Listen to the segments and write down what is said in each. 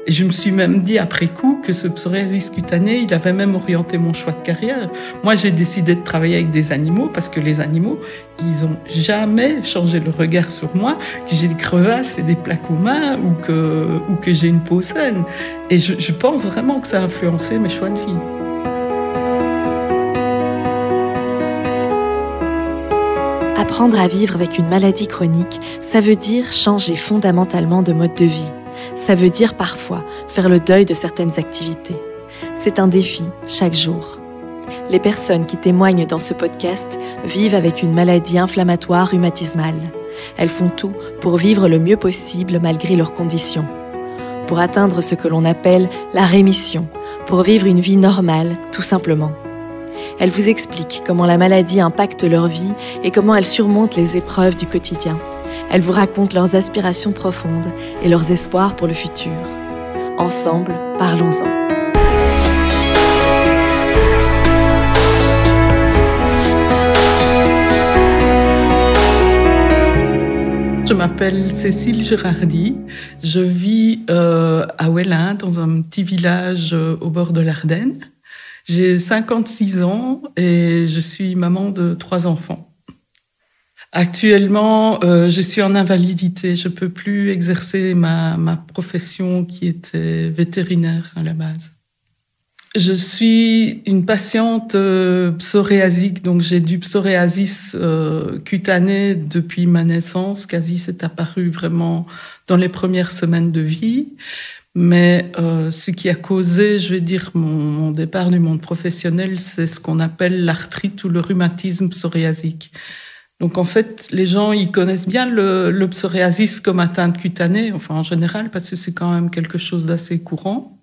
Et je me suis même dit après coup que ce psoriasis cutané, il avait même orienté mon choix de carrière. Moi, j'ai décidé de travailler avec des animaux parce que les animaux, ils ont jamais changé le regard sur moi, que j'ai des crevasses et des plaques aux mains ou que j'ai une peau saine. Et je pense vraiment que ça a influencé mes choix de vie. Apprendre à vivre avec une maladie chronique, ça veut dire changer fondamentalement de mode de vie. Ça veut dire parfois faire le deuil de certaines activités. C'est un défi chaque jour. Les personnes qui témoignent dans ce podcast vivent avec une maladie inflammatoire rhumatismale. Elles font tout pour vivre le mieux possible malgré leurs conditions. Pour atteindre ce que l'on appelle la rémission, pour vivre une vie normale, tout simplement. Elles vous expliquent comment la maladie impacte leur vie et comment elles surmontent les épreuves du quotidien. Elles vous racontent leurs aspirations profondes et leurs espoirs pour le futur. Ensemble, parlons-en. Je m'appelle Cécile Girardi. Je vis à Ouellin, dans un petit village au bord de l'Ardenne. J'ai 56 ans et je suis maman de 3 enfants. Actuellement, je suis en invalidité. Je peux plus exercer ma profession qui était vétérinaire à la base. Je suis une patiente psoriasique, donc j'ai du psoriasis cutané depuis ma naissance. Quasi, c'est apparu vraiment dans les premières semaines de vie. Mais ce qui a causé, je vais dire, mon départ du monde professionnel, c'est ce qu'on appelle l'arthrite ou le rhumatisme psoriasique. Donc en fait, les gens, ils connaissent bien le psoriasis comme atteinte cutanée, enfin en général, parce que c'est quand même quelque chose d'assez courant.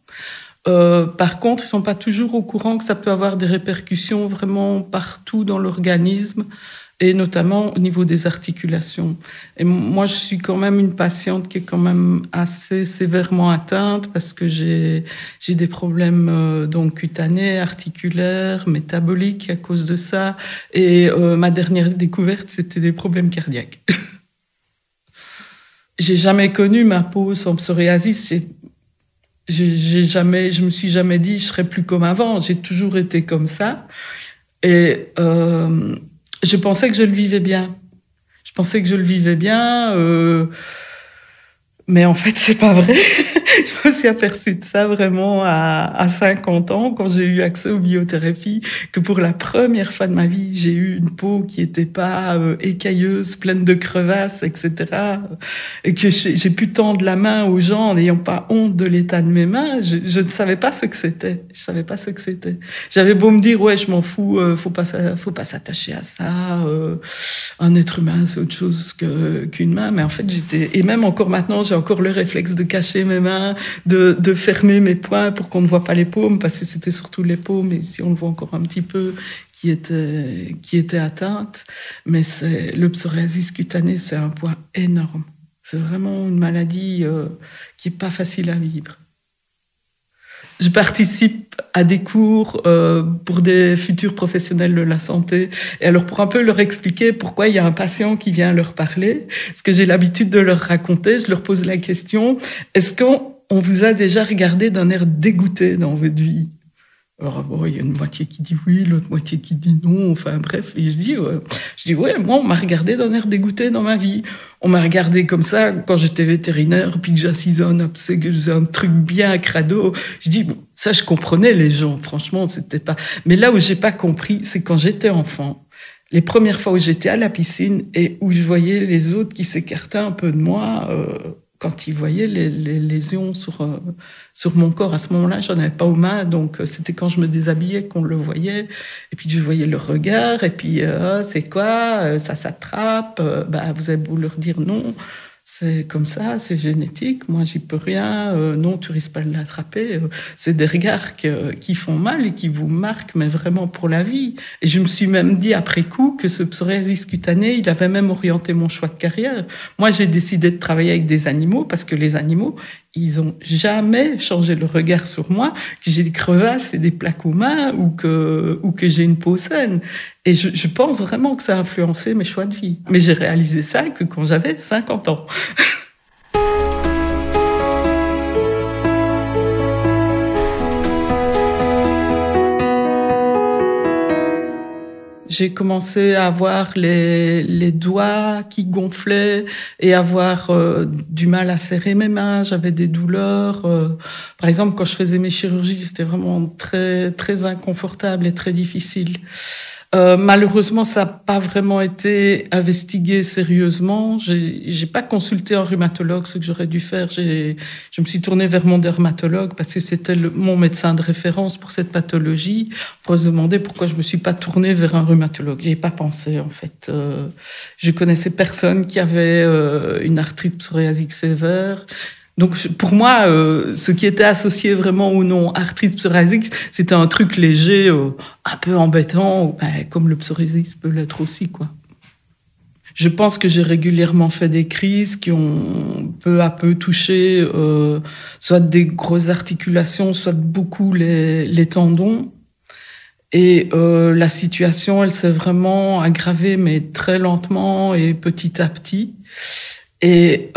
Par contre, ils sont pas toujours au courant que ça peut avoir des répercussions vraiment partout dans l'organisme, et notamment au niveau des articulations. Et moi, je suis quand même une patiente qui est quand même assez sévèrement atteinte parce que j'ai des problèmes donc cutanés, articulaires, métaboliques à cause de ça. Et ma dernière découverte, c'était des problèmes cardiaques. J'ai jamais connu ma peau sans psoriasis. Je me suis jamais dit je serai plus comme avant. J'ai toujours été comme ça. Et je pensais que je le vivais bien. Mais en fait, c'est pas vrai. Je me suis aperçue de ça vraiment à 50 ans, quand j'ai eu accès aux biothérapies, que pour la première fois de ma vie, j'ai eu une peau qui était pas écailleuse, pleine de crevasses, etc. Et que j'ai pu tendre la main aux gens en n'ayant pas honte de l'état de mes mains. Je ne savais pas ce que c'était. J'avais beau me dire, ouais, je m'en fous, faut pas s'attacher à ça. Un être humain, c'est autre chose qu'une main. Mais en fait, et même encore maintenant, j'ai encore le réflexe de cacher mes mains, de fermer mes poings pour qu'on ne voit pas les paumes, parce que c'était surtout les paumes, et si on le voit encore un petit peu, qui étaient atteintes. Mais le psoriasis cutané, c'est un poids énorme. C'est vraiment une maladie qui est pas facile à vivre. Je participe à des cours pour des futurs professionnels de la santé. Et alors, pour un peu leur expliquer pourquoi il y a un patient qui vient leur parler, ce que j'ai l'habitude de leur raconter, je leur pose la question, est-ce qu'on vous a déjà regardé d'un air dégoûté dans votre vie ? Alors, bon, il y a une moitié qui dit oui, l'autre moitié qui dit non, enfin bref. Et je dis ouais, moi, on m'a regardé d'un air dégoûté dans ma vie. On m'a regardé comme ça quand j'étais vétérinaire, puis que j'assisais un abcès, que je faisais un truc bien crado. Je dis, bon, ça, je comprenais les gens, franchement, c'était pas... Mais là où j'ai pas compris, c'est quand j'étais enfant, les premières fois où j'étais à la piscine et où je voyais les autres qui s'écartaient un peu de moi, quand ils voyaient les lésions sur mon corps. À ce moment-là, j'en avais pas aux mains, donc c'était quand je me déshabillais qu'on le voyait. Et puis je voyais leur regard, et puis c'est quoi, ça s'attrape, vous avez beau leur dire non, c'est comme ça, c'est génétique, moi j'y peux rien, non, tu risques pas de l'attraper. C'est des regards qui font mal et qui vous marquent, mais vraiment pour la vie. Et je me suis même dit après coup que ce psoriasis cutané, il avait même orienté mon choix de carrière. Moi, j'ai décidé de travailler avec des animaux parce que les animaux, ils ont jamais changé le regard sur moi, que j'ai des crevasses et des plaques aux mains ou que j'ai une peau saine. Et je pense vraiment que ça a influencé mes choix de vie. Mais j'ai réalisé ça que quand j'avais 50 ans. J'ai commencé à avoir les doigts qui gonflaient et avoir du mal à serrer mes mains. J'avais des douleurs. Par exemple, quand je faisais mes chirurgies, c'était vraiment très, très inconfortable et très difficile. Malheureusement, ça n'a pas vraiment été investigué sérieusement. J'ai pas consulté un rhumatologue, ce que j'aurais dû faire. Je me suis tournée vers mon dermatologue parce que c'était mon médecin de référence pour cette pathologie, pour se demander pourquoi je me suis pas tournée vers un rhumatologue. J'y ai pas pensé, en fait. Je connaissais personne qui avait une arthrite psoriasique sévère. Donc, pour moi, ce qui était associé vraiment ou non arthrite psoriasique, c'était un truc léger, un peu embêtant, comme le psoriasis peut l'être aussi, quoi. Je pense que j'ai régulièrement fait des crises qui ont peu à peu touché soit des grosses articulations, soit beaucoup les tendons. Et la situation, elle s'est vraiment aggravée, mais très lentement et petit à petit. Et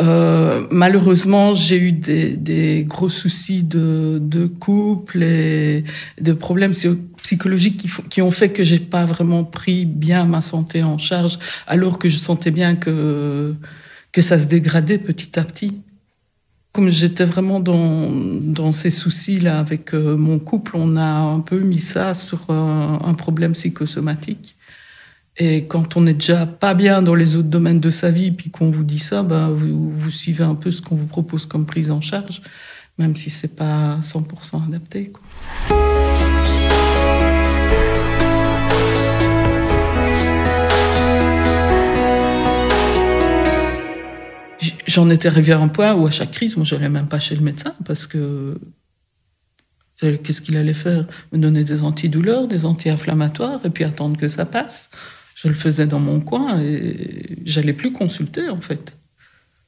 malheureusement, j'ai eu des gros soucis de couple et de problèmes psychologiques qui ont fait que j'ai pas vraiment pris bien ma santé en charge, alors que je sentais bien que ça se dégradait petit à petit. Comme j'étais vraiment dans ces soucis-là avec mon couple, on a un peu mis ça sur un problème psychosomatique. Et quand on n'est déjà pas bien dans les autres domaines de sa vie, puis qu'on vous dit ça, vous suivez un peu ce qu'on vous propose comme prise en charge, même si c'est pas 100% adapté, quoi. J'en étais arrivé à un point où à chaque crise, moi, j'allais même pas chez le médecin parce que qu'est-ce qu'il allait faire? Me donner des antidouleurs, des anti-inflammatoires et puis attendre que ça passe. Je le faisais dans mon coin et j'allais plus consulter, en fait.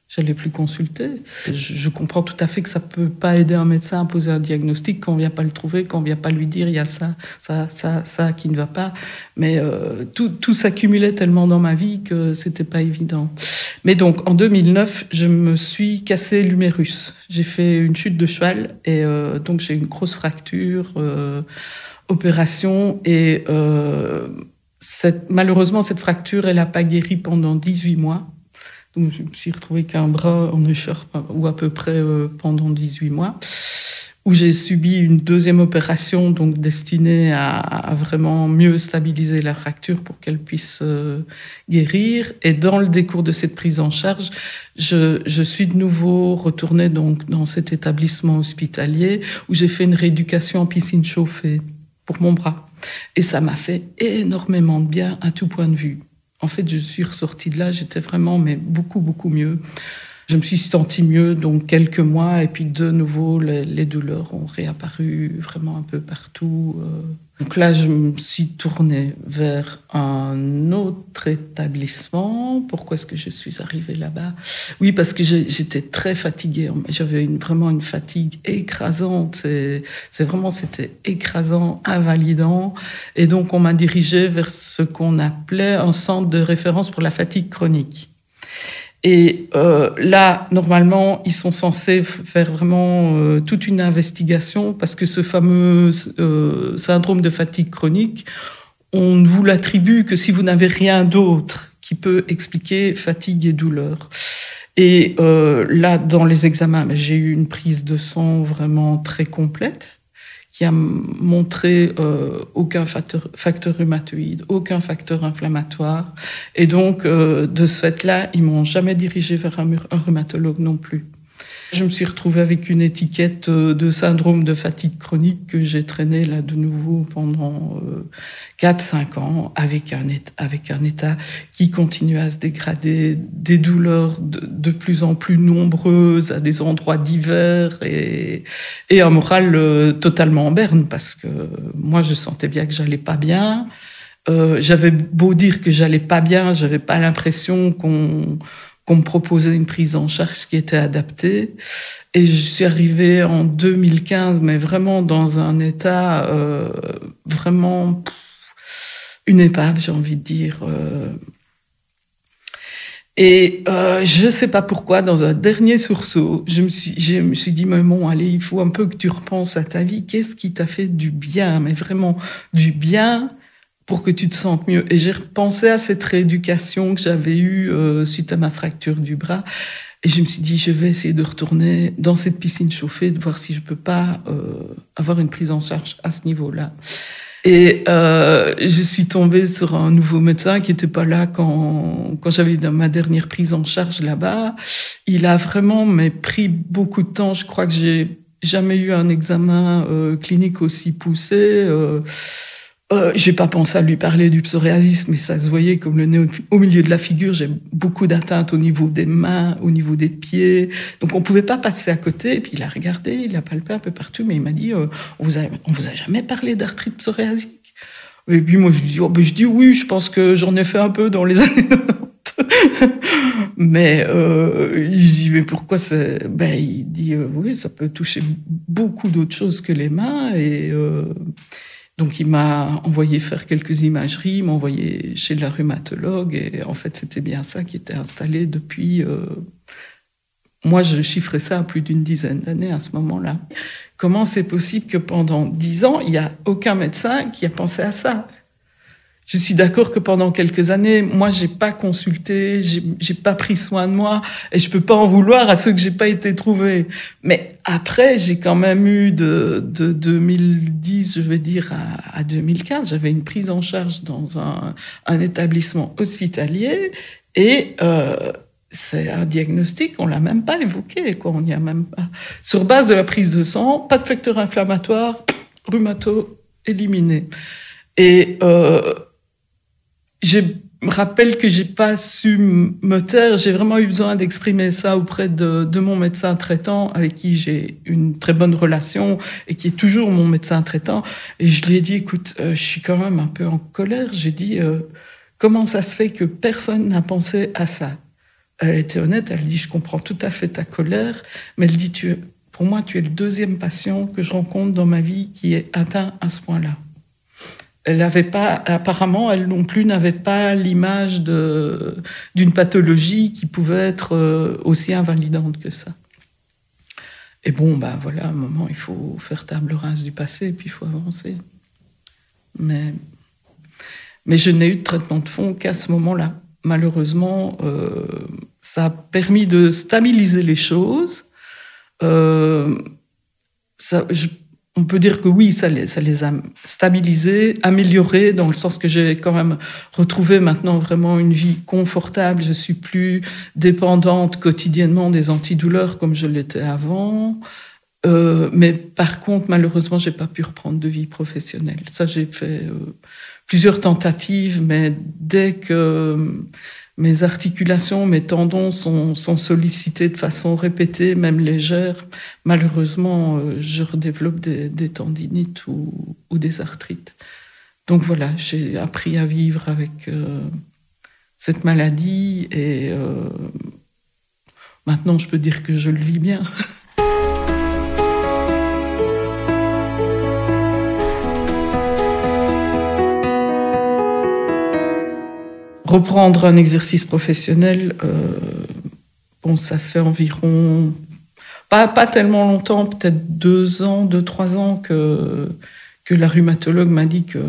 J'allais plus consulter. Je comprends tout à fait que ça peut pas aider un médecin à poser un diagnostic quand on vient pas le trouver, quand on vient pas lui dire il y a ça qui ne va pas. Mais tout s'accumulait tellement dans ma vie que c'était pas évident. Mais donc, en 2009, je me suis cassé l'humérus. J'ai fait une chute de cheval et donc j'ai eu une grosse fracture, opération et malheureusement, cette fracture, elle n'a pas guéri pendant 18 mois. Donc, je me suis retrouvée qu'un bras en écharpe, ou à peu près pendant 18 mois, où j'ai subi une deuxième opération, donc destinée à vraiment mieux stabiliser la fracture pour qu'elle puisse guérir. Et dans le décours de cette prise en charge, je suis de nouveau retournée donc, dans cet établissement hospitalier où j'ai fait une rééducation en piscine chauffée pour mon bras. Et ça m'a fait énormément de bien à tout point de vue. En fait, je suis ressortie de là, j'étais vraiment beaucoup, beaucoup mieux. Je me suis sentie mieux, donc quelques mois, et puis de nouveau, les douleurs ont réapparu vraiment un peu partout. Donc là, je me suis tournée vers un autre établissement. Pourquoi est-ce que je suis arrivée là-bas? Oui, parce que j'étais très fatiguée. J'avais vraiment une fatigue écrasante. C'était écrasant, invalidant. Et donc, on m'a dirigée vers ce qu'on appelait un centre de référence pour la fatigue chronique. Et là, normalement, ils sont censés faire vraiment toute une investigation parce que ce fameux syndrome de fatigue chronique, on ne vous l'attribue que si vous n'avez rien d'autre qui peut expliquer fatigue et douleur. Et là, dans les examens, j'ai eu une prise de sang vraiment très complète qui a montré aucun facteur rhumatoïde, aucun facteur inflammatoire. Et donc, de ce fait-là, ils m'ont jamais dirigé vers un rhumatologue non plus. Je me suis retrouvée avec une étiquette de syndrome de fatigue chronique que j'ai traîné là de nouveau pendant 4-5 ans avec un état qui continue à se dégrader, des douleurs de plus en plus nombreuses à des endroits divers et un moral totalement en berne parce que moi je sentais bien que j'allais pas bien. J'avais beau dire que j'allais pas bien, j'avais pas l'impression qu'on me proposait une prise en charge qui était adaptée. Et je suis arrivée en 2015, mais vraiment dans un état vraiment une épave, j'ai envie de dire. Et je ne sais pas pourquoi, dans un dernier sursaut, je me suis dit, mais bon, allez, il faut un peu que tu repenses à ta vie. Qu'est-ce qui t'a fait du bien, mais vraiment du bien pour que tu te sentes mieux. Et j'ai repensé à cette rééducation que j'avais eue suite à ma fracture du bras. Et je me suis dit, je vais essayer de retourner dans cette piscine chauffée, de voir si je peux pas avoir une prise en charge à ce niveau-là. Et je suis tombée sur un nouveau médecin qui était pas là quand j'avais ma dernière prise en charge là-bas. Il a vraiment pris beaucoup de temps. Je crois que j'ai jamais eu un examen clinique aussi poussé. J'ai pas pensé à lui parler du psoriasis, mais ça se voyait comme le nez au milieu de la figure. J'ai beaucoup d'atteintes au niveau des mains, au niveau des pieds. Donc on pouvait pas passer à côté. Et puis il a regardé, il a palpé un peu partout, mais il m'a dit on vous a jamais parlé d'arthrite psoriasique? Et puis moi je dis oui, je pense que j'en ai fait un peu dans les années 90. Mais il dit mais pourquoi c'est... il dit oui, ça peut toucher beaucoup d'autres choses que les mains. Et donc il m'a envoyé faire quelques imageries, il m'a envoyé chez la rhumatologue, et en fait c'était bien ça qui était installé depuis... moi je chiffrais ça à plus d'une dizaine d'années à ce moment-là. Comment c'est possible que pendant 10 ans, il n'y a aucun médecin qui a pensé à ça? Je suis d'accord que pendant quelques années, moi, j'ai pas consulté, j'ai pas pris soin de moi, et je peux pas en vouloir à ceux que j'ai pas été trouvé. Mais après, j'ai quand même eu de 2010, je vais dire, à 2015, j'avais une prise en charge dans un établissement hospitalier, et c'est un diagnostic, on l'a même pas évoqué, quoi. On n'y a même pas. Sur base de la prise de sang, pas de facteur inflammatoire, rhumato éliminé. Et je me rappelle que j'ai pas su me taire. J'ai vraiment eu besoin d'exprimer ça auprès de mon médecin traitant, avec qui j'ai une très bonne relation et qui est toujours mon médecin traitant. Et je lui ai dit, écoute, je suis quand même un peu en colère. J'ai dit, comment ça se fait que personne n'a pensé à ça? Elle était honnête. Elle dit, je comprends tout à fait ta colère, mais elle dit, pour moi, tu es le deuxième patient que je rencontre dans ma vie qui est atteint à ce point-là. Elle avait pas, apparemment, elle non plus n'avait pas l'image d'une pathologie qui pouvait être aussi invalidante que ça. Et bon, voilà, à un moment, il faut faire table rase du passé et puis il faut avancer. Mais je n'ai eu de traitement de fond qu'à ce moment-là. Malheureusement, ça a permis de stabiliser les choses. On peut dire que oui, ça les a stabilisés, améliorés, dans le sens que j'ai quand même retrouvé maintenant vraiment une vie confortable. Je suis plus dépendante quotidiennement des antidouleurs comme je l'étais avant. Mais par contre, malheureusement, j'ai pas pu reprendre de vie professionnelle. Ça, j'ai fait plusieurs tentatives, mais dès que mes articulations, mes tendons sont sollicités de façon répétée, même légère, malheureusement, je redéveloppe des tendinites ou des arthrites. Donc voilà, j'ai appris à vivre avec cette maladie et maintenant, je peux dire que je le vis bien. Reprendre un exercice professionnel, ça fait environ, pas tellement longtemps, peut-être 2 ans, 2-3 ans que la rhumatologue m'a dit que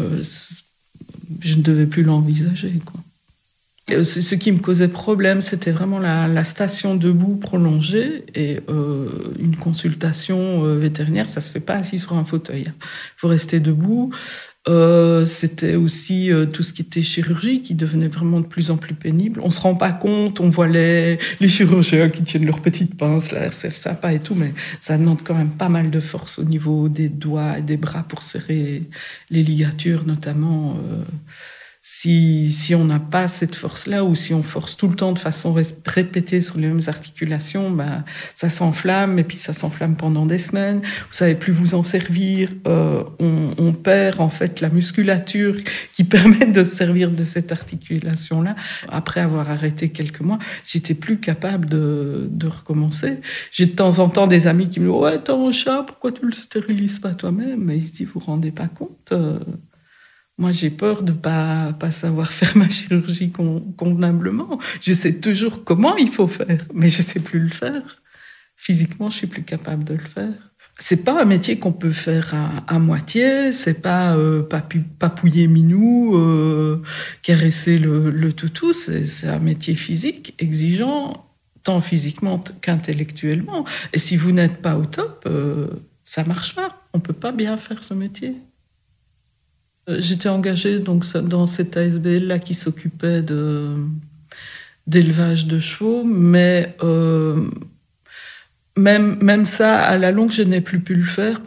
je ne devais plus l'envisager, quoi. Et ce qui me causait problème, c'était vraiment la station debout prolongée et une consultation vétérinaire, ça se fait pas assis sur un fauteuil. Il faut rester debout. C'était aussi tout ce qui était chirurgie qui devenait vraiment de plus en plus pénible. On se rend pas compte, on voit les chirurgiens qui tiennent leurs petites pinces, là, c'est sympa et tout, mais ça demande quand même pas mal de force au niveau des doigts et des bras pour serrer les ligatures, notamment. Si on n'a pas cette force-là, ou si on force tout le temps de façon répétée sur les mêmes articulations, ça s'enflamme, et puis ça s'enflamme pendant des semaines. Vous savez plus vous en servir. On perd en fait la musculature qui permet de se servir de cette articulation-là. Après avoir arrêté quelques mois, j'étais plus capable de recommencer. J'ai de temps en temps des amis qui me disent « Ouais, t'as un chat, pourquoi tu le stérilises pas toi-même ?» Mais ils se disent « Vous vous rendez pas compte ?» Moi, j'ai peur de pas savoir faire ma chirurgie convenablement. Je sais toujours comment il faut faire, mais je sais plus le faire. Physiquement, je suis plus capable de le faire. C'est pas un métier qu'on peut faire à moitié, c'est pas papouiller minou, caresser le toutou, c'est un métier physique, exigeant, tant physiquement qu'intellectuellement. Et si vous n'êtes pas au top, ça marche pas. On peut pas bien faire ce métier. J'étais engagée donc dans cette ASBL-là qui s'occupait d'élevage de chevaux, mais même ça, à la longue, je n'ai plus pu le faire,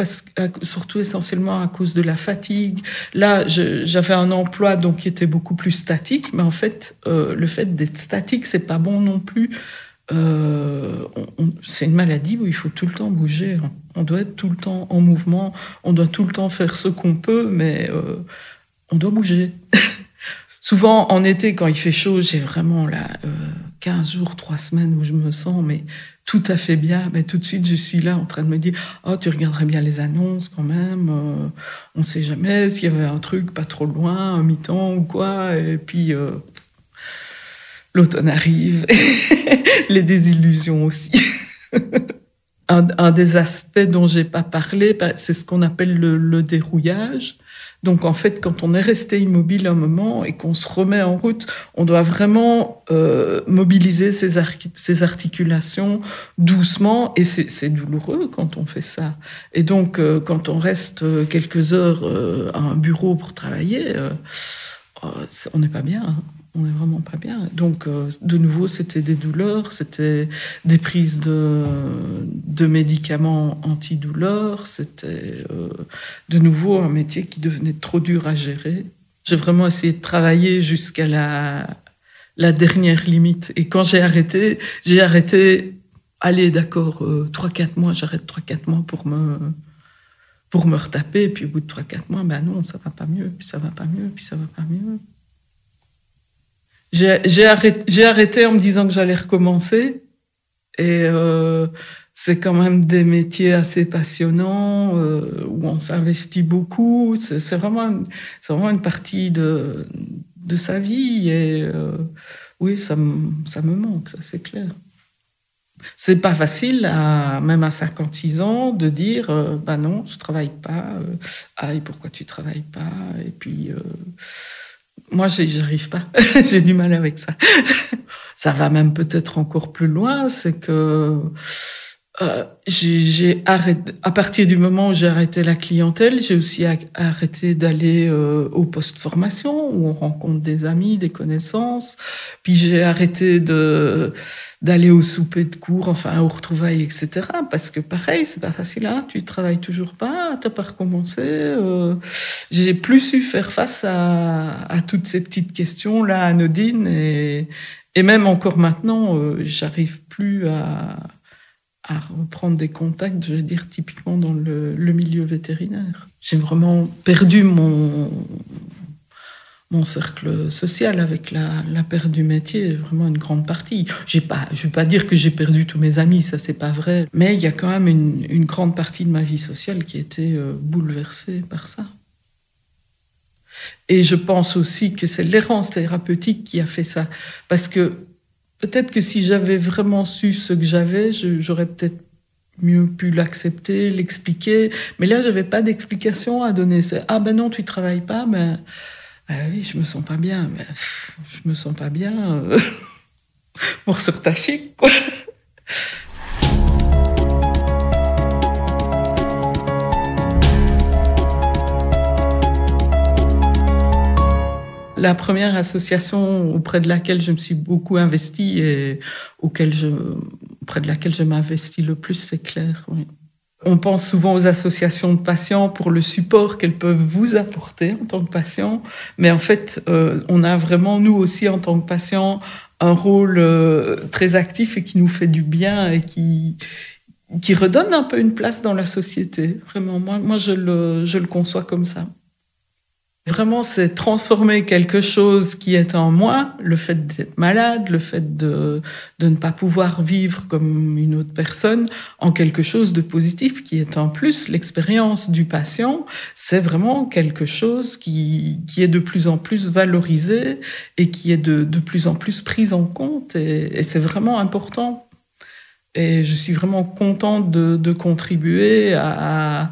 surtout essentiellement à cause de la fatigue. Là, j'avais un emploi donc, qui était beaucoup plus statique, mais en fait, le fait d'être statique, c'est pas bon non plus. C'est une maladie où il faut tout le temps bouger. On doit être tout le temps en mouvement, on doit tout le temps faire ce qu'on peut, mais on doit bouger. Souvent, en été, quand il fait chaud, j'ai vraiment là, 15 jours, 3 semaines où je me sens mais tout à fait bien. Mais tout de suite, je suis là en train de me dire « Oh, tu regarderais bien les annonces quand même. On ne sait jamais s'il y avait un truc pas trop loin, un mi-temps ou quoi. » Et puis, l'automne arrive. Les désillusions aussi. Un des aspects dont j'ai pas parlé, c'est ce qu'on appelle le dérouillage. Donc, en fait, quand on est resté immobile un moment et qu'on se remet en route, on doit vraiment mobiliser ses articulations doucement. Et c'est douloureux quand on fait ça. Et donc, quand on reste quelques heures à un bureau pour travailler, on n'est pas bien. Hein. On n'est vraiment pas bien. Donc, de nouveau, c'était des douleurs, c'était des prises de médicaments antidouleurs, c'était de nouveau un métier qui devenait trop dur à gérer. J'ai vraiment essayé de travailler jusqu'à la dernière limite. Et quand j'ai arrêté, allez, d'accord, 3-4 mois, j'arrête 3-4 mois pour me retaper. Et puis, au bout de 3-4 mois, ben non, ça va pas mieux, puis ça va pas mieux, puis ça va pas mieux. J'ai arrêté en me disant que j'allais recommencer. Et c'est quand même des métiers assez passionnants où on s'investit beaucoup. C'est vraiment une partie de sa vie. Et oui, ça me manque, ça c'est clair. C'est pas facile, même à 56 ans, de dire bah non, je travaille pas. Et pourquoi tu travailles pas? Et puis moi, j'arrive pas. J'ai du mal avec ça. Ça va même peut-être encore plus loin, c'est que j'ai arrêté, à partir du moment où j'ai arrêté la clientèle, j'ai aussi arrêté d'aller au post-formation où on rencontre des amis, des connaissances. Puis j'ai arrêté d'aller au souper de cours, enfin aux retrouvailles, etc. Parce que pareil, c'est pas facile. Hein, tu travailles toujours pas, t'as pas recommencé. J'ai plus su faire face à toutes ces petites questions là anodines et même encore maintenant, j'arrive plus à reprendre des contacts, je vais dire, typiquement dans le milieu vétérinaire. J'ai vraiment perdu mon cercle social avec la perte du métier, vraiment une grande partie. Je vais pas dire que j'ai perdu tous mes amis, ça c'est pas vrai, mais il y a quand même une grande partie de ma vie sociale qui a été bouleversée par ça. Et je pense aussi que c'est l'errance thérapeutique qui a fait ça, parce que peut-être que si j'avais vraiment su ce que j'avais, j'aurais peut-être mieux pu l'accepter, l'expliquer. Mais là, j'avais pas d'explication à donner. C'est ah ben non, tu travailles pas, mais oui, je me sens pas bien. Mais je me sens pas bien pour se retacher, quoi. La première association auprès de laquelle je me suis beaucoup investie et auprès de laquelle je m'investis le plus, c'est Claire. Oui. On pense souvent aux associations de patients pour le support qu'elles peuvent vous apporter en tant que patient, mais en fait, on a vraiment, nous aussi, en tant que patients, un rôle très actif et qui nous fait du bien et qui redonne un peu une place dans la société. Vraiment, moi je le conçois comme ça. Vraiment, c'est transformer quelque chose qui est en moi, le fait d'être malade, le fait de ne pas pouvoir vivre comme une autre personne, en quelque chose de positif qui est en plus l'expérience du patient. C'est vraiment quelque chose qui est de plus en plus valorisé et qui est de plus en plus pris en compte. Et c'est vraiment important. Et je suis vraiment contente de contribuer à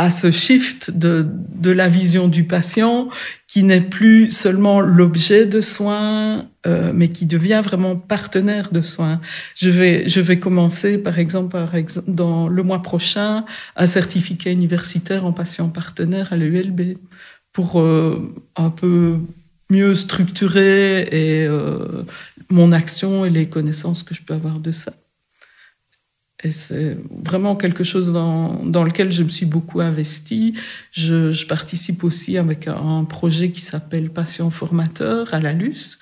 ce shift de la vision du patient qui n'est plus seulement l'objet de soins, mais qui devient vraiment partenaire de soins. Je vais commencer, par exemple, dans le mois prochain, un certificat universitaire en patient partenaire à l'ULB pour un peu mieux structurer mon action et les connaissances que je peux avoir de ça. Et c'est vraiment quelque chose dans lequel je me suis beaucoup investie. Je participe aussi avec un projet qui s'appelle Patient Formateur à la LUS.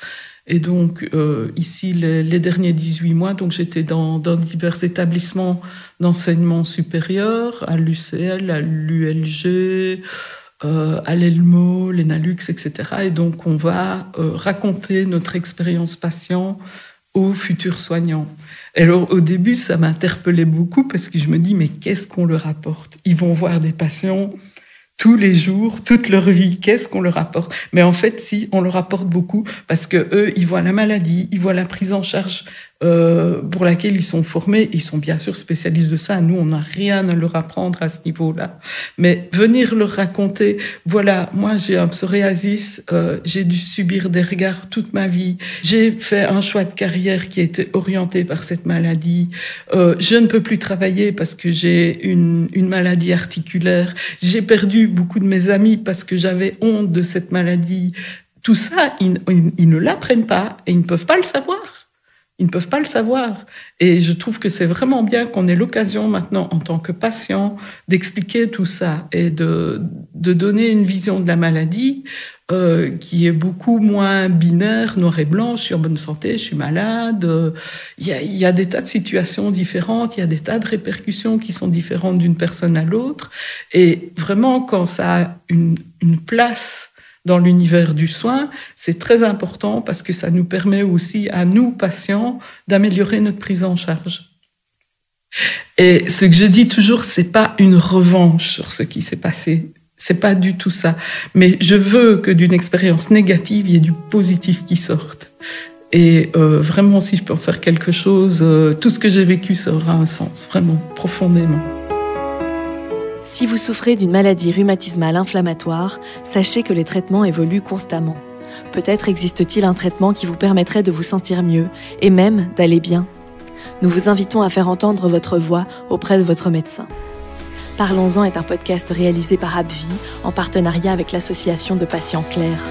Et donc, ici, les derniers 18 mois, donc j'étais dans divers établissements d'enseignement supérieur, à l'UCL, à l'ULG, à l'ELMO, l'ENALUX, etc. Et donc, on va raconter notre expérience patient aux futurs soignants. Et alors, au début, ça m'interpellait beaucoup parce que je me dis, mais qu'est-ce qu'on leur apporte? Ils vont voir des patients tous les jours, toute leur vie, qu'est-ce qu'on leur apporte? Mais en fait, si, on leur apporte beaucoup parce que eux, ils voient la maladie, ils voient la prise en charge pour laquelle ils sont formés. Ils sont bien sûr spécialistes de ça. Nous, on n'a rien à leur apprendre à ce niveau-là. Mais venir leur raconter, voilà, moi, j'ai un psoriasis, j'ai dû subir des regards toute ma vie. J'ai fait un choix de carrière qui a été orienté par cette maladie. Je ne peux plus travailler parce que j'ai une maladie articulaire. J'ai perdu beaucoup de mes amis parce que j'avais honte de cette maladie. Tout ça, ils ne l'apprennent pas et ils ne peuvent pas le savoir. Ils ne peuvent pas le savoir. Et je trouve que c'est vraiment bien qu'on ait l'occasion maintenant, en tant que patient, d'expliquer tout ça et de donner une vision de la maladie qui est beaucoup moins binaire, noir et blanc. Je suis en bonne santé, je suis malade. Il y a des tas de situations différentes, il y a des tas de répercussions qui sont différentes d'une personne à l'autre. Et vraiment, quand ça a une place dans l'univers du soin, c'est très important parce que ça nous permet aussi, à nous, patients, d'améliorer notre prise en charge. Et ce que je dis toujours, c'est pas une revanche sur ce qui s'est passé. C'est pas du tout ça. Mais je veux que d'une expérience négative, il y ait du positif qui sorte. Et vraiment, si je peux en faire quelque chose, tout ce que j'ai vécu, ça aura un sens, vraiment, profondément. Si vous souffrez d'une maladie rhumatismale inflammatoire, sachez que les traitements évoluent constamment. Peut-être existe-t-il un traitement qui vous permettrait de vous sentir mieux et même d'aller bien. Nous vous invitons à faire entendre votre voix auprès de votre médecin. Parlons-en est un podcast réalisé par AbbVie en partenariat avec l'association de patients Claire.